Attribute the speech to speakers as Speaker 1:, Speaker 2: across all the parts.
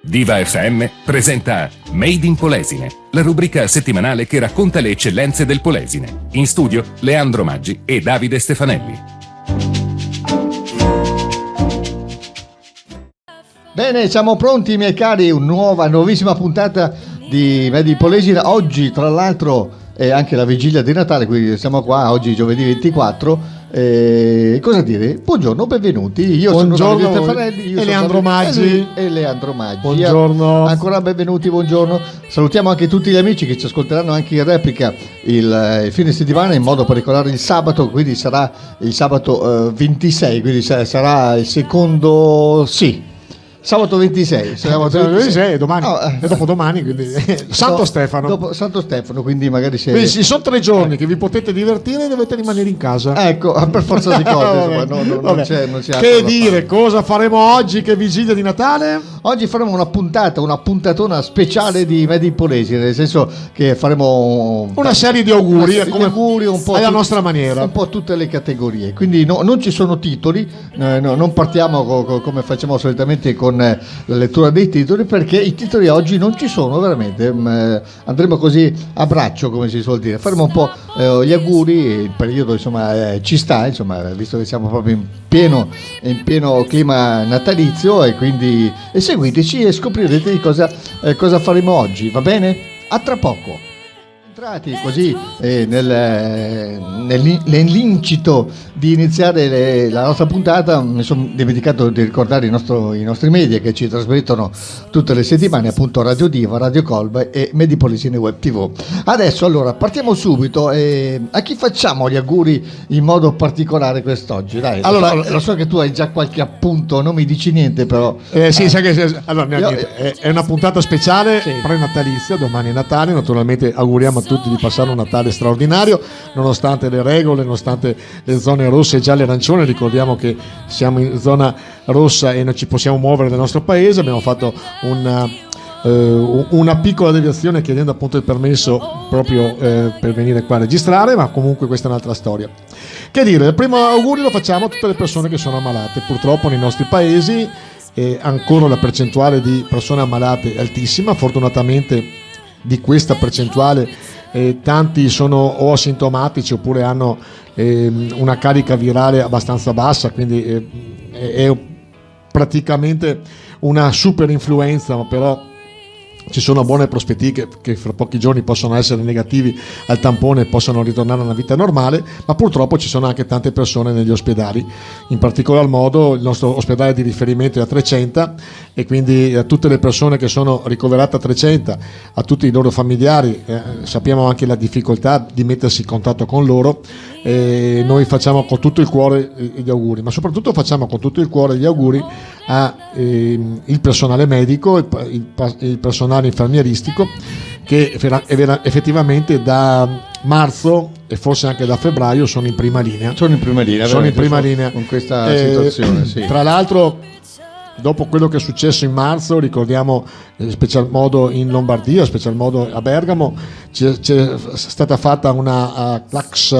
Speaker 1: Diva FM presenta Made in Polesine, la rubrica settimanale che racconta le eccellenze del Polesine. In studio Leandro Maggi e Davide Stefanelli.
Speaker 2: Bene, siamo pronti miei cari, nuovissima puntata di Made in Polesine. Oggi tra l'altro è anche la vigilia di Natale, quindi siamo qua oggi giovedì 24. Cosa dire? Buongiorno, benvenuti. Io sono Davide Stefanelli
Speaker 3: e Leandro Maggi.
Speaker 2: Buongiorno. Ancora benvenuti, buongiorno. Salutiamo anche tutti gli amici che ci ascolteranno anche in replica il fine settimana, in modo particolare il sabato, quindi sarà il sabato 26, quindi sarà il secondo, sabato 26.
Speaker 3: Sabato 26 domani, e dopodomani, quindi Santo Stefano.
Speaker 2: Dopo Santo Stefano, quindi magari
Speaker 3: quindi sono 3 giorni che vi potete divertire e dovete rimanere in casa.
Speaker 2: Ecco, per forza di cose, non c'è
Speaker 3: che dire, cosa faremo oggi, che vigilia di Natale?
Speaker 2: Oggi faremo una puntatona speciale di Made in Polesine, nel senso che faremo
Speaker 3: una serie di auguri,
Speaker 2: un po'
Speaker 3: alla nostra maniera,
Speaker 2: un po' tutte le categorie. Quindi non ci sono titoli, non partiamo come facciamo solitamente con la lettura dei titoli, perché i titoli oggi non ci sono veramente. Andremo così a braccio, come si suol dire. Faremo un po' gli auguri, il periodo insomma ci sta, insomma, visto che siamo proprio in pieno clima natalizio, e quindi seguiteci e scoprirete di cosa faremo oggi, va bene? A tra poco. Entrati così nell'incito di iniziare la nostra puntata, mi sono dimenticato di ricordare i nostri media che ci trasmettono tutte le settimane, appunto Radio Diva, Radio Colba e Made in Polesine Web TV. Adesso allora partiamo subito. A chi facciamo gli auguri in modo particolare quest'oggi? Dai, allora, lo so che tu hai già qualche appunto, non mi dici niente però.
Speaker 3: Sai che allora, è una puntata speciale, pre-natalizia, domani è Natale, naturalmente auguriamo a tutti di passare un Natale straordinario, nonostante le regole, nonostante le zone rosse, gialle e arancione. Ricordiamo che siamo in zona rossa e non ci possiamo muovere nel nostro paese. Abbiamo fatto una piccola deviazione chiedendo appunto il permesso proprio per venire qua a registrare, ma comunque questa è un'altra storia. Che dire, il primo augurio lo facciamo a tutte le persone che sono ammalate. Purtroppo nei nostri paesi ancora la percentuale di persone ammalate è altissima. Fortunatamente di questa percentuale tanti sono o asintomatici oppure hanno una carica virale abbastanza bassa, quindi è praticamente una super influenza, ma però ci sono buone prospettive che fra pochi giorni possono essere negativi al tampone e possano ritornare a una vita normale. Ma purtroppo ci sono anche tante persone negli ospedali, in particolar modo il nostro ospedale di riferimento è a Trecenta, e quindi a tutte le persone che sono ricoverate a Trecenta, a tutti i loro familiari, sappiamo anche la difficoltà di mettersi in contatto con loro. Noi facciamo con tutto il cuore gli auguri, ma soprattutto facciamo con tutto il cuore gli auguri il personale medico, il personale infermieristico, che effettivamente da marzo e forse anche da febbraio sono in prima linea.
Speaker 2: Sono in prima linea
Speaker 3: con questa situazione. Tra l'altro, dopo quello che è successo in marzo, ricordiamo in special modo in Lombardia, in special modo a Bergamo, c'è stata fatta una class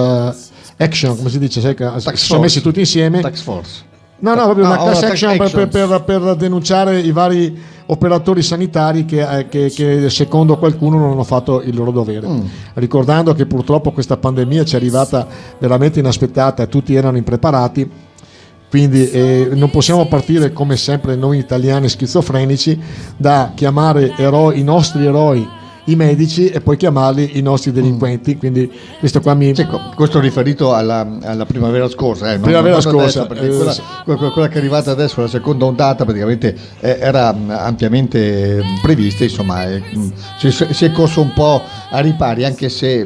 Speaker 3: action, come si dice, si sono messi tutti insieme.
Speaker 2: Tax force.
Speaker 3: Proprio una class action per denunciare i vari operatori sanitari che secondo qualcuno non hanno fatto il loro dovere. Ricordando che purtroppo questa pandemia ci è arrivata veramente inaspettata e tutti erano impreparati. Quindi non possiamo partire come sempre noi italiani schizofrenici da chiamare i nostri eroi i medici e poi chiamarli i nostri delinquenti. Quindi questo qua
Speaker 2: questo riferito alla primavera scorsa,
Speaker 3: primavera scorsa,
Speaker 2: perché quella che è arrivata adesso, la seconda ondata, praticamente era ampiamente prevista, insomma, si è corso un po' a ripari, anche se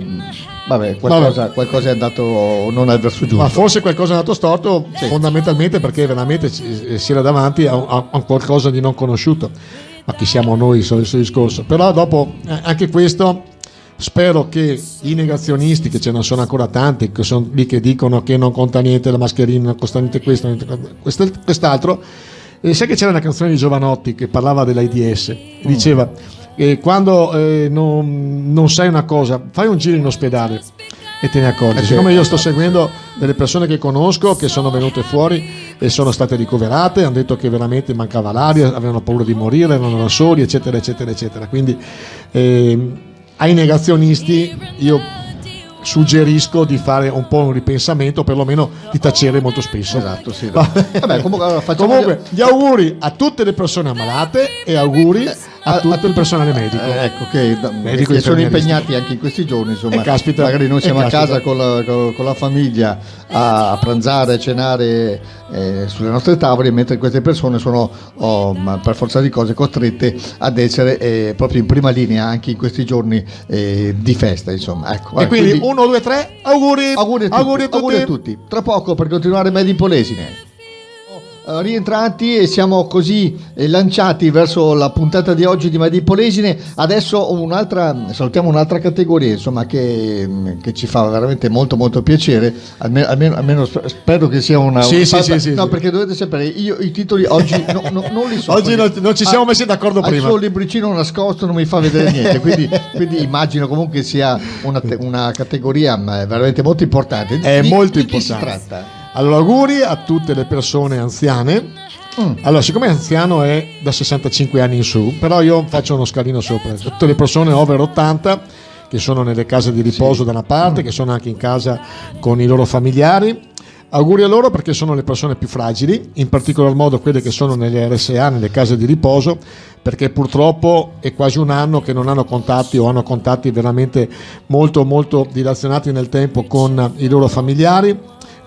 Speaker 2: qualcosa è andato non al verso giusto,
Speaker 3: ma forse qualcosa è andato storto, fondamentalmente perché veramente si era davanti a qualcosa di non conosciuto. Ma chi siamo noi, sul discorso. Però dopo anche questo, spero che i negazionisti, che ce ne sono ancora tanti, che sono lì che dicono che non conta niente la mascherina, non costa niente questo, quest'altro. Sai che c'era una canzone di Giovanotti che parlava dell'AIDS, diceva quando non sai una cosa, fai un giro in ospedale e te ne accorgi. Siccome io sto seguendo delle persone che conosco che sono venute fuori e sono state ricoverate, hanno detto che veramente mancava l'aria, avevano paura di morire, erano da soli, eccetera eccetera eccetera. Quindi ai negazionisti io suggerisco di fare un po' un ripensamento, perlomeno di tacere molto spesso.
Speaker 2: Esatto, sì. Vabbè,
Speaker 3: comunque gli auguri a tutte le persone ammalate e auguri a tutto il personale medico.
Speaker 2: Ecco, che sono impegnati anche in questi giorni, insomma.
Speaker 3: Caspita,
Speaker 2: magari noi siamo a casa con la famiglia a pranzare, a cenare sulle nostre tavole, mentre queste persone sono per forza di cose costrette ad essere proprio in prima linea anche in questi giorni di festa, insomma. Ecco,
Speaker 3: e quindi 1, 2, 3, auguri
Speaker 2: a tutti. Tra poco, per continuare Made in Polesine, rientrati e siamo così lanciati verso la puntata di oggi di Made in Polesine. Adesso salutiamo un'altra categoria, insomma, che ci fa veramente molto molto piacere, almeno spero che sia una
Speaker 3: sì.
Speaker 2: No, perché dovete sapere, io i titoli oggi non li so.
Speaker 3: Oggi non ci siamo messi d'accordo prima.
Speaker 2: Solo il libricino nascosto non mi fa vedere niente, quindi immagino comunque sia una categoria veramente molto importante.
Speaker 3: È molto
Speaker 2: di chi
Speaker 3: importante.
Speaker 2: Si tratta?
Speaker 3: Allora, auguri a tutte le persone anziane. Allora, siccome anziano è da 65 anni in su, però io faccio uno scalino sopra. Tutte le persone over 80 che sono nelle case di riposo da una parte, che sono anche in casa con i loro familiari. Auguri a loro perché sono le persone più fragili, in particolar modo quelle che sono nelle RSA, nelle case di riposo, perché purtroppo è quasi un anno che non hanno contatti o hanno contatti veramente molto molto dilazionati nel tempo con i loro familiari.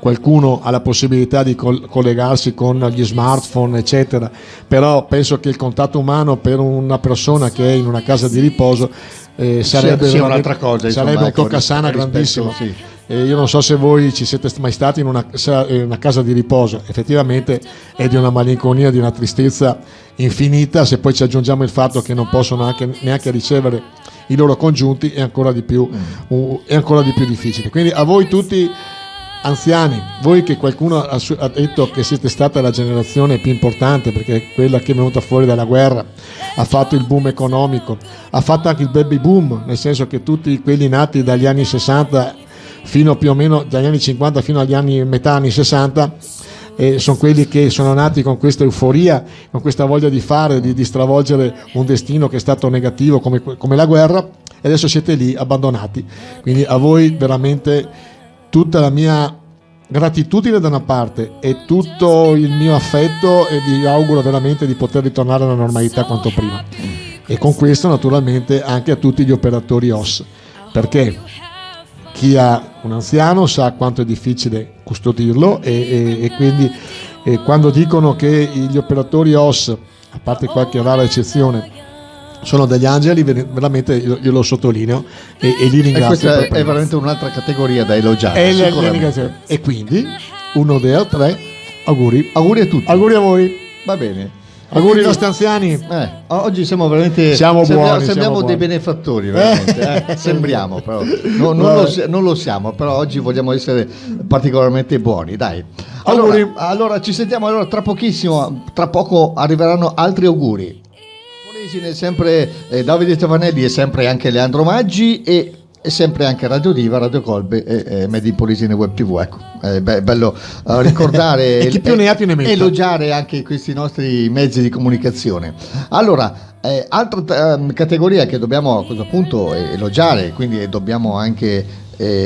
Speaker 3: Qualcuno ha la possibilità di collegarsi con gli smartphone, eccetera, però penso che il contatto umano per una persona che è in una casa di riposo sarebbe
Speaker 2: un'altra cosa,
Speaker 3: sarebbe un toccasana grandissimo.
Speaker 2: Sì.
Speaker 3: Io non so se voi ci siete mai stati in una casa di riposo, effettivamente è di una malinconia, di una tristezza infinita. Se poi ci aggiungiamo il fatto che non possono neanche ricevere i loro congiunti, è ancora di più difficile. Quindi a voi tutti anziani, voi che qualcuno ha detto che siete stata la generazione più importante perché è quella che è venuta fuori dalla guerra, ha fatto il boom economico, ha fatto anche il baby boom, nel senso che tutti quelli nati dagli anni 60 fino più o meno dagli anni 50 fino agli anni metà anni 60 sono quelli che sono nati con questa euforia, con questa voglia di fare, di stravolgere un destino che è stato negativo come la guerra, e adesso siete lì abbandonati. Quindi a voi veramente tutta la mia gratitudine da una parte e tutto il mio affetto, e vi auguro veramente di poter ritornare alla normalità quanto prima. E con questo naturalmente anche a tutti gli operatori OSS, perché chi ha un anziano sa quanto è difficile custodirlo e quindi quando dicono che gli operatori OSS, a parte qualche rara eccezione, sono degli angeli, veramente io lo sottolineo e li ringrazio.
Speaker 2: E questa è veramente un'altra categoria da elogiare.
Speaker 3: E quindi 1, 2, 3, auguri
Speaker 2: a tutti.
Speaker 3: Auguri a voi.
Speaker 2: Va bene.
Speaker 3: Auguri ai nostri anziani.
Speaker 2: Oggi siamo veramente
Speaker 3: buoni,
Speaker 2: sembriamo dei benefattori, veramente. Sembriamo, però non lo siamo, però oggi vogliamo essere particolarmente buoni, dai. Allora ci sentiamo tra pochissimo, tra poco arriveranno altri auguri. Sempre Davide Stefanelli e sempre anche Leandro Maggi e sempre anche Radio Diva, Radio Colbe e Made in Polesine Web TV. Ecco, è bello ricordare
Speaker 3: e chi più ne ha più ne metta.
Speaker 2: Elogiare anche questi nostri mezzi di comunicazione. Allora, altra categoria che dobbiamo a questo punto elogiare, quindi dobbiamo anche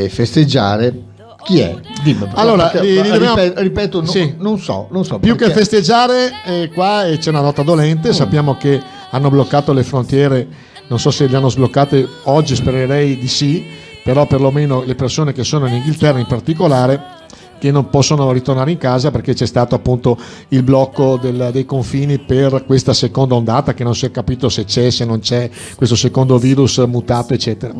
Speaker 2: festeggiare. Chi è? Dimmi.
Speaker 3: Allora,
Speaker 2: ripeto,
Speaker 3: sì.
Speaker 2: non so.
Speaker 3: Più che festeggiare, qua c'è una nota dolente. Sappiamo che hanno bloccato le frontiere, non so se le hanno sbloccate oggi, spererei di sì, però perlomeno le persone che sono in Inghilterra in particolare, che non possono ritornare in casa perché c'è stato appunto il blocco dei confini per questa seconda ondata, che non si è capito se c'è, se non c'è questo secondo virus mutato, eccetera.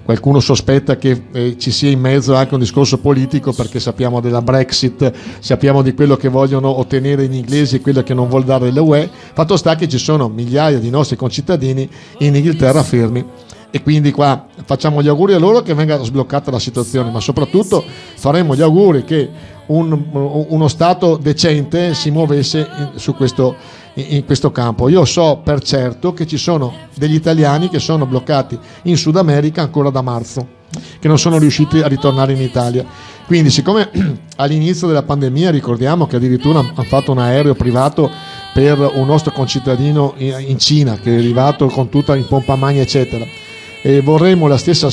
Speaker 3: Qualcuno sospetta che ci sia in mezzo anche un discorso politico, perché sappiamo della Brexit, sappiamo di quello che vogliono ottenere gli inglesi e quello che non vuol dare l'UE. Fatto sta che ci sono migliaia di nostri concittadini in Inghilterra fermi, e quindi qua facciamo gli auguri a loro che venga sbloccata la situazione, ma soprattutto faremo gli auguri che uno Stato decente si muovesse su questo in questo campo. Io so per certo che ci sono degli italiani che sono bloccati in Sud America ancora da marzo, che non sono riusciti a ritornare in Italia. Quindi, siccome all'inizio della pandemia ricordiamo che addirittura hanno fatto un aereo privato per un nostro concittadino in Cina che è arrivato con tutta in pompa magna eccetera, e vorremmo la stessa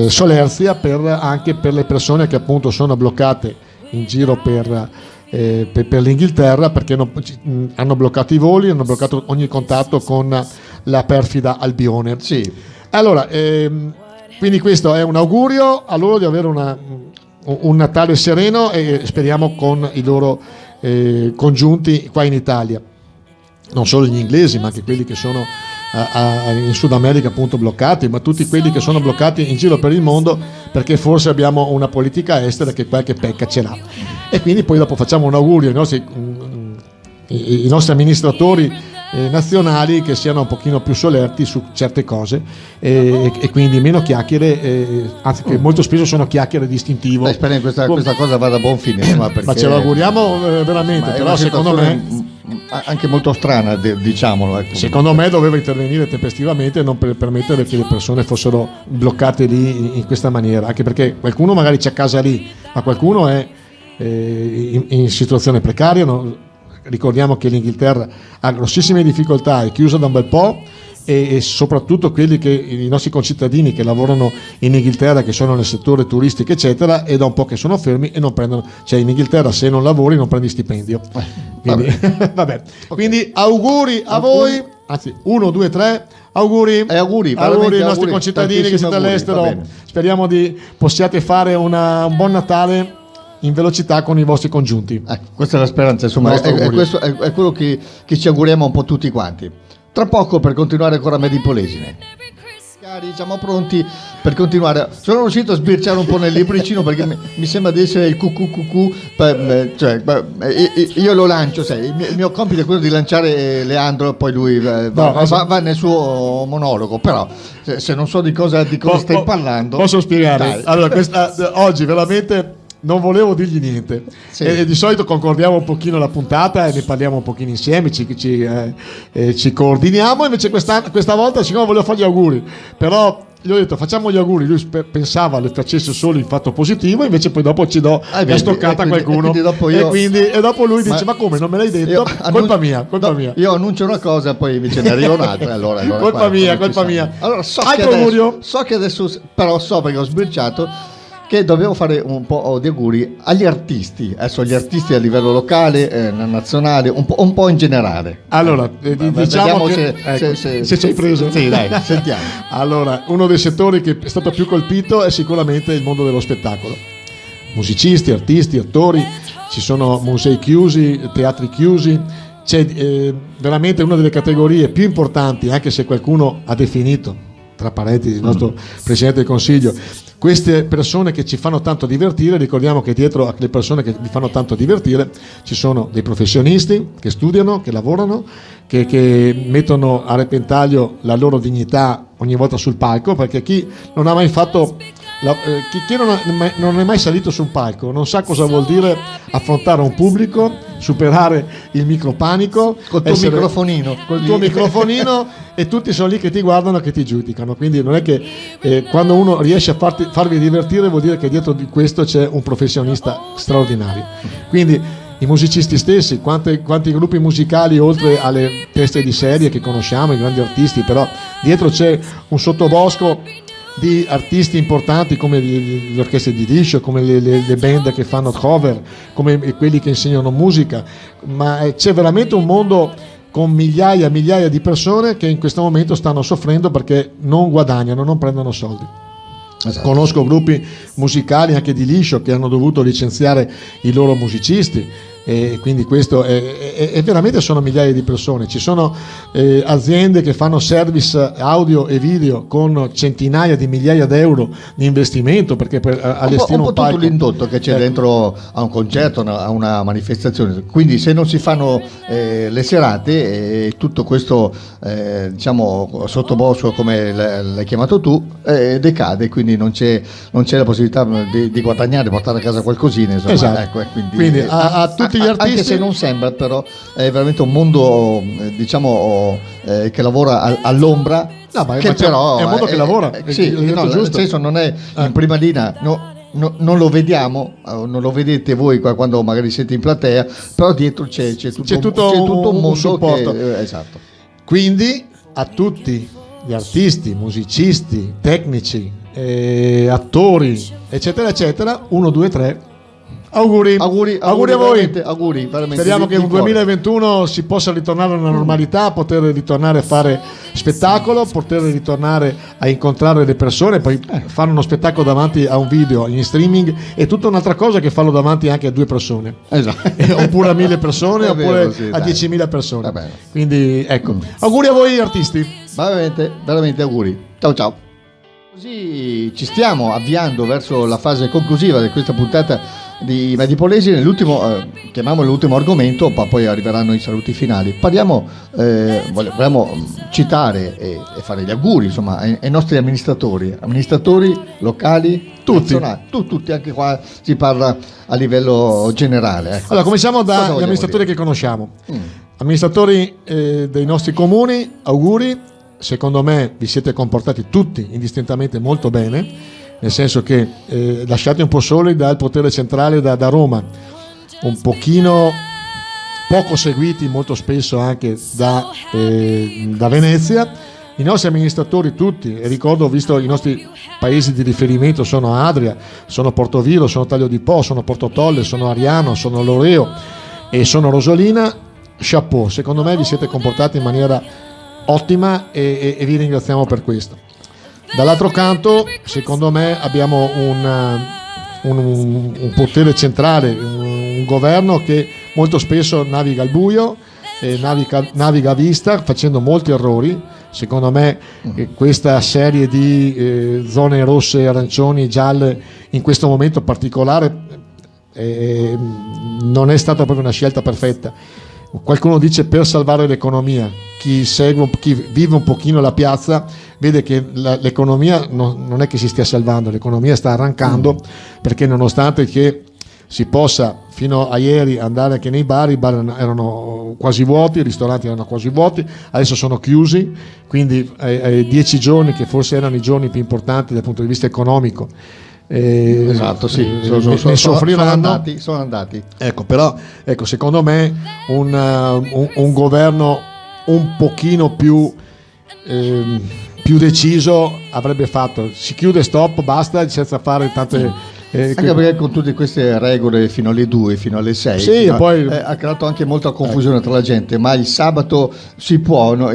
Speaker 3: solerzia anche per le persone che appunto sono bloccate in giro per l'Inghilterra, perché hanno bloccato i voli, hanno bloccato ogni contatto con la perfida Albione.
Speaker 2: Sì.
Speaker 3: Allora, quindi questo è un augurio a loro di avere un Natale sereno, e speriamo con i loro congiunti qua in Italia, non solo gli inglesi ma anche quelli che sono in Sud America appunto bloccati, ma tutti quelli che sono bloccati in giro per il mondo, perché forse abbiamo una politica estera che qualche pecca ce l'ha. E quindi poi dopo facciamo un augurio ai nostri amministratori nazionali, che siano un pochino più solerti su certe cose, e quindi meno chiacchiere, anzi che molto spesso sono chiacchiere distintivo.
Speaker 2: Spero che questa cosa vada a buon fine, insomma, perché,
Speaker 3: ma ce lo auguriamo veramente, però secondo me
Speaker 2: anche molto strana, diciamolo, ecco.
Speaker 3: Secondo me doveva intervenire tempestivamente e non permettere che le persone fossero bloccate lì in questa maniera, anche perché qualcuno magari c'è a casa lì, ma qualcuno è in situazione precaria. Ricordiamo che l'Inghilterra ha grossissime difficoltà, è chiusa da un bel po', e soprattutto i nostri concittadini che lavorano in Inghilterra, che sono nel settore turistico eccetera, e da un po' che sono fermi e non prendono, cioè in Inghilterra se non lavori non prendi stipendio. Quindi, vabbè. Quindi auguri a voi, anzi 1, 2, 3 auguri ai nostri concittadini che siete all'estero. Speriamo possiate fare un buon Natale in velocità con i vostri congiunti.
Speaker 2: Questa è la speranza, insomma, questo è quello che ci auguriamo un po' tutti quanti. Tra poco, per continuare ancora Made in Polesine. Cari, siamo pronti per continuare. Sono riuscito a sbirciare un po' nel libricino, perché mi sembra di essere il cucù, io lo lancio, sai, il mio compito è quello di lanciare Leandro, poi lui va nel suo monologo, però se non so di cosa stai parlando.
Speaker 3: Posso spiegare? Dai. Allora, oggi veramente non volevo dirgli niente, sì. E di solito concordiamo un pochino la puntata e ne parliamo un pochino insieme, ci coordiniamo. Invece questa volta, siccome volevo fare gli auguri, però gli ho detto facciamo gli auguri, lui pensava lo facesse solo in fatto positivo, invece poi dopo ci do la stoccata a qualcuno, e dopo lui dice ma come non me l'hai detto? Colpa mia.
Speaker 2: Io annuncio una cosa, poi invece ne arriva un'altra, allora
Speaker 3: colpa mia.
Speaker 2: Allora so che adesso però so, perché ho sbirciato, che dobbiamo fare un po' di auguri agli artisti, adesso gli artisti a livello locale, nazionale, un po' in generale.
Speaker 3: Allora, diciamo se ci hai preso.
Speaker 2: Sì, dai, sentiamo.
Speaker 3: Allora, uno dei settori che è stato più colpito è sicuramente il mondo dello spettacolo. Musicisti, artisti, attori, ci sono musei chiusi, teatri chiusi. C'è veramente una delle categorie più importanti, anche se qualcuno ha definito, tra parentesi, il nostro Presidente del Consiglio, queste persone che ci fanno tanto divertire. Ricordiamo che dietro a le persone che vi fanno tanto divertire ci sono dei professionisti che studiano, che lavorano, che mettono a repentaglio la loro dignità ogni volta sul palco, perché chi non ha mai fatto chi non è mai salito su un palco non sa cosa vuol dire affrontare un pubblico, superare il micropanico
Speaker 2: col tuo microfonino
Speaker 3: e tutti sono lì che ti guardano, che ti giudicano. Quindi non è che quando uno riesce a farvi divertire vuol dire che dietro di questo c'è un professionista straordinario. Quindi i musicisti stessi, quanti gruppi musicali, oltre alle teste di serie che conosciamo, i grandi artisti, però dietro c'è un sottobosco di artisti importanti, come le orchestre di liscio, come le band che fanno cover, come quelli che insegnano musica, ma c'è veramente un mondo con migliaia e migliaia di persone che in questo momento stanno soffrendo perché non guadagnano, non prendono soldi. Esatto. Conosco gruppi musicali anche di liscio che hanno dovuto licenziare i loro musicisti, e quindi questo è veramente sono migliaia di persone. Ci sono aziende che fanno service audio e video con centinaia di migliaia d'euro di investimento, perché per allestire
Speaker 2: un po' tutto l'indotto che c'è dentro a un concerto, a una manifestazione. Quindi se non si fanno le serate, tutto questo diciamo sottobosco, come l'hai chiamato tu, decade, quindi non c'è la possibilità di guadagnare, portare a casa qualcosina, insomma.
Speaker 3: Esatto.
Speaker 2: Ecco,
Speaker 3: quindi a tutti gli artisti,
Speaker 2: anche se non sembra, però è veramente un mondo, diciamo, che lavora all'ombra.
Speaker 3: No, ma
Speaker 2: che però
Speaker 3: è un mondo che lavora,
Speaker 2: sì, no, nel senso non è in prima linea, non lo vediamo, non lo vedete voi quando magari siete in platea, però dietro c'è tutto un mondo
Speaker 3: supporto.
Speaker 2: Esatto.
Speaker 3: Quindi a tutti gli artisti, musicisti, tecnici, attori, eccetera eccetera, 1, 2, 3, auguri a voi,
Speaker 2: auguri veramente,
Speaker 3: speriamo che nel 2021 si possa ritornare alla normalità, poter ritornare a fare spettacolo, poter ritornare a incontrare le persone, poi fare uno spettacolo davanti a un video in streaming è tutta un'altra cosa che farlo davanti anche a 2 persone,
Speaker 2: esatto.
Speaker 3: Oppure a 1000 persone, oppure a 10.000 persone. Quindi ecco, auguri a voi artisti,
Speaker 2: veramente auguri, ciao. Così ci stiamo avviando verso la fase conclusiva di questa puntata di Made in Polesine, chiamiamolo l'ultimo argomento, poi arriveranno i saluti finali. Vogliamo citare e fare gli auguri, insomma, ai nostri amministratori locali,
Speaker 3: tutti,
Speaker 2: tutti, anche qua si parla a livello generale. Ecco.
Speaker 3: Allora, cominciamo dagli amministratori che conosciamo. Amministratori dei nostri comuni, auguri. Secondo me vi siete comportati tutti indistintamente molto bene, nel senso che lasciati un po' soli dal potere centrale da Roma, un pochino poco seguiti molto spesso anche da Venezia. I nostri amministratori tutti, e ricordo, ho visto i nostri paesi di riferimento, sono Adria, sono Portoviro, sono Taglio di Po, sono Portotolle, sono Ariano, sono Loreo e sono Rosolina. Chapeau, secondo me vi siete comportati in maniera ottima e vi ringraziamo per questo. Dall'altro canto, secondo me abbiamo un potere centrale, un governo che molto spesso naviga al buio, naviga a vista, facendo molti errori. Secondo me questa serie di zone rosse, arancioni, gialle in questo momento particolare non è stata proprio una scelta perfetta. Qualcuno dice per salvare l'economia. Chi vive un pochino la piazza vede che l'economia non è che si stia salvando, l'economia sta arrancando, perché nonostante che si possa fino a ieri andare anche nei bar, i bar erano quasi vuoti, i ristoranti erano quasi vuoti, adesso sono chiusi, quindi 10 giorni che forse erano i giorni più importanti dal punto di vista economico,
Speaker 2: esatto, sì, sono andati.
Speaker 3: Ecco, però secondo me un governo un pochino più deciso avrebbe fatto, si chiude, stop, basta, senza fare tante
Speaker 2: anche perché con tutte queste regole fino alle 2, fino alle 6,
Speaker 3: sì, poi
Speaker 2: ha creato anche molta confusione tra la gente. Ma il sabato si può, no?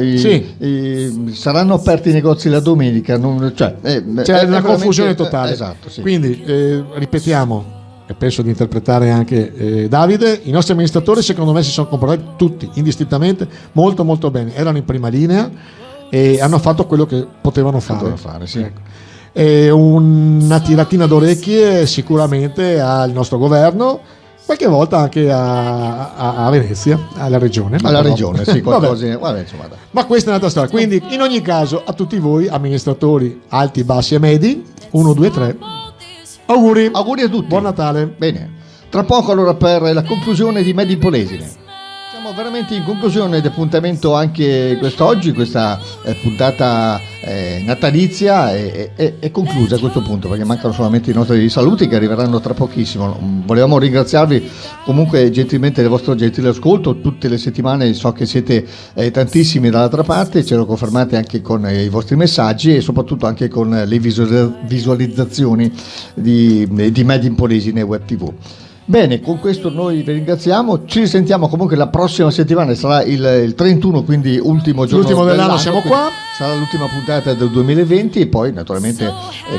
Speaker 2: Saranno aperti i negozi la domenica,
Speaker 3: c'è una confusione totale.
Speaker 2: Esatto, sì.
Speaker 3: Quindi ripetiamo, e penso di interpretare anche Davide, i nostri amministratori secondo me si sono comportati tutti indistintamente molto molto bene, erano in prima linea e hanno fatto quello che potevano fare,
Speaker 2: sì.
Speaker 3: Ecco. E una tiratina d'orecchie sicuramente al nostro governo, qualche volta anche a Venezia, alla regione.
Speaker 2: Sì, qualcosa. Vabbè, insomma,
Speaker 3: ma questa è un'altra storia. Quindi in ogni caso a tutti voi amministratori alti, bassi e medi, 1, 2, 3, auguri
Speaker 2: a tutti,
Speaker 3: buon Natale.
Speaker 2: Bene, tra poco allora per la conclusione di Made in Polesine. Siamo veramente in conclusione di appuntamento anche quest'oggi, questa puntata natalizia è conclusa a questo punto, perché mancano solamente i nostri saluti che arriveranno tra pochissimo. Volevamo ringraziarvi comunque gentilmente del vostro gentile ascolto tutte le settimane, so che siete tantissimi dall'altra parte, ce lo confermate anche con i vostri messaggi e soprattutto anche con le visualizzazioni di Made in Polesine Web TV. Bene, con questo noi vi ringraziamo, ci risentiamo comunque la prossima settimana, sarà il 31, quindi ultimo giorno
Speaker 3: dell'anno, siamo qua.
Speaker 2: Sarà l'ultima puntata del 2020 e poi naturalmente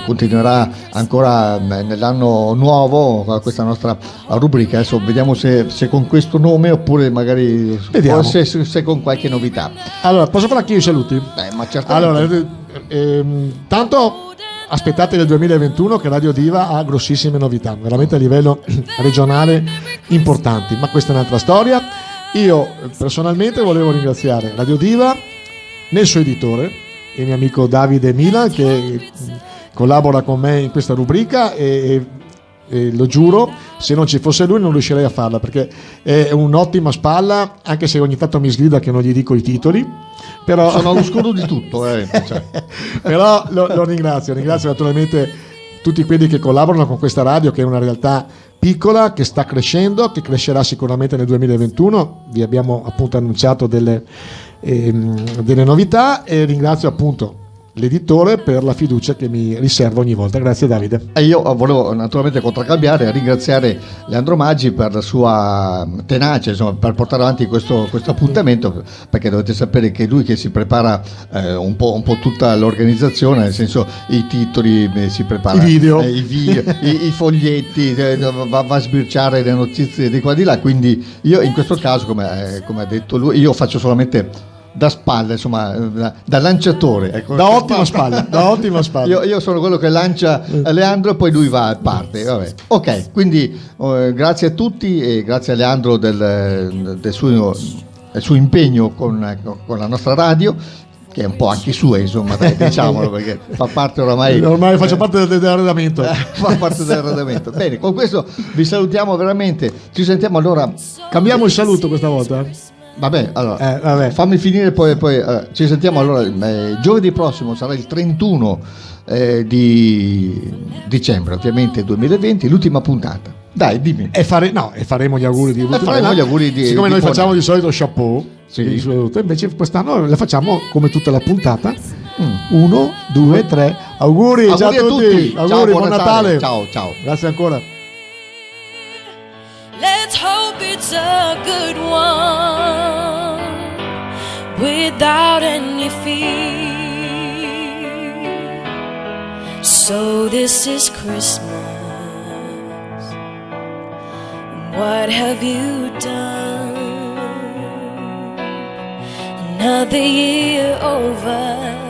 Speaker 2: continuerà ancora nell'anno nuovo questa nostra rubrica. Adesso vediamo se con questo nome oppure magari se con qualche novità.
Speaker 3: Allora, posso fare anche io i saluti?
Speaker 2: Ma certamente.
Speaker 3: Allora, tanto aspettate del 2021 che Radio Diva ha grossissime novità, veramente a livello regionale importanti, ma questa è un'altra storia. Io personalmente volevo ringraziare Radio Diva nel suo editore, il mio amico Davide Milan che collabora con me in questa rubrica e lo giuro, se non ci fosse lui non riuscirei a farla, perché è un'ottima spalla, anche se ogni tanto mi sgrida che non gli dico i titoli, però
Speaker 2: sono all'oscuro di tutto, cioè.
Speaker 3: Però lo ringrazio naturalmente tutti quelli che collaborano con questa radio, che è una realtà piccola, che sta crescendo, che crescerà sicuramente nel 2021. Vi abbiamo appunto annunciato delle novità, e ringrazio appunto l'editore per la fiducia che mi riserva ogni volta. Grazie Davide.
Speaker 2: E io volevo naturalmente contraccambiare e ringraziare Leandro Maggi per la sua tenacia, insomma, per portare avanti questo appuntamento, perché dovete sapere che lui che si prepara un po' tutta l'organizzazione, nel senso i titoli, si prepara
Speaker 3: i video,
Speaker 2: i foglietti, va a sbirciare le notizie di qua di là, quindi io in questo caso, come ha detto lui, io faccio solamente da spalle, insomma, da lanciatore, ecco.
Speaker 3: da ottima spalla.
Speaker 2: Io sono quello che lancia Leandro e poi lui va a parte. Vabbè. Ok, quindi grazie a tutti e grazie a Leandro del suo impegno con la nostra radio, che è un po' anche sua, insomma, dai, diciamolo, perché fa parte ormai
Speaker 3: faccio parte dell'arredamento.
Speaker 2: Fa parte dell'arredamento. Bene, con questo vi salutiamo veramente. Ci sentiamo allora.
Speaker 3: Cambiamo il saluto questa volta.
Speaker 2: Vabbè, allora fammi finire, poi ci sentiamo allora giovedì prossimo, sarà il 31 di dicembre, ovviamente 2020, l'ultima puntata. Dai, dimmi.
Speaker 3: E faremo gli auguri di siccome noi facciamo di solito chapeau,
Speaker 2: sì.
Speaker 3: Invece quest'anno la facciamo come tutta la puntata. 1, 2, 3. Auguri, ciao a tutti. Auguri,
Speaker 2: ciao,
Speaker 3: buon Natale.
Speaker 2: Ciao.
Speaker 3: Grazie ancora.
Speaker 4: Let's hope it's a good one without any fear. So this is Christmas. What have you done? Another year over.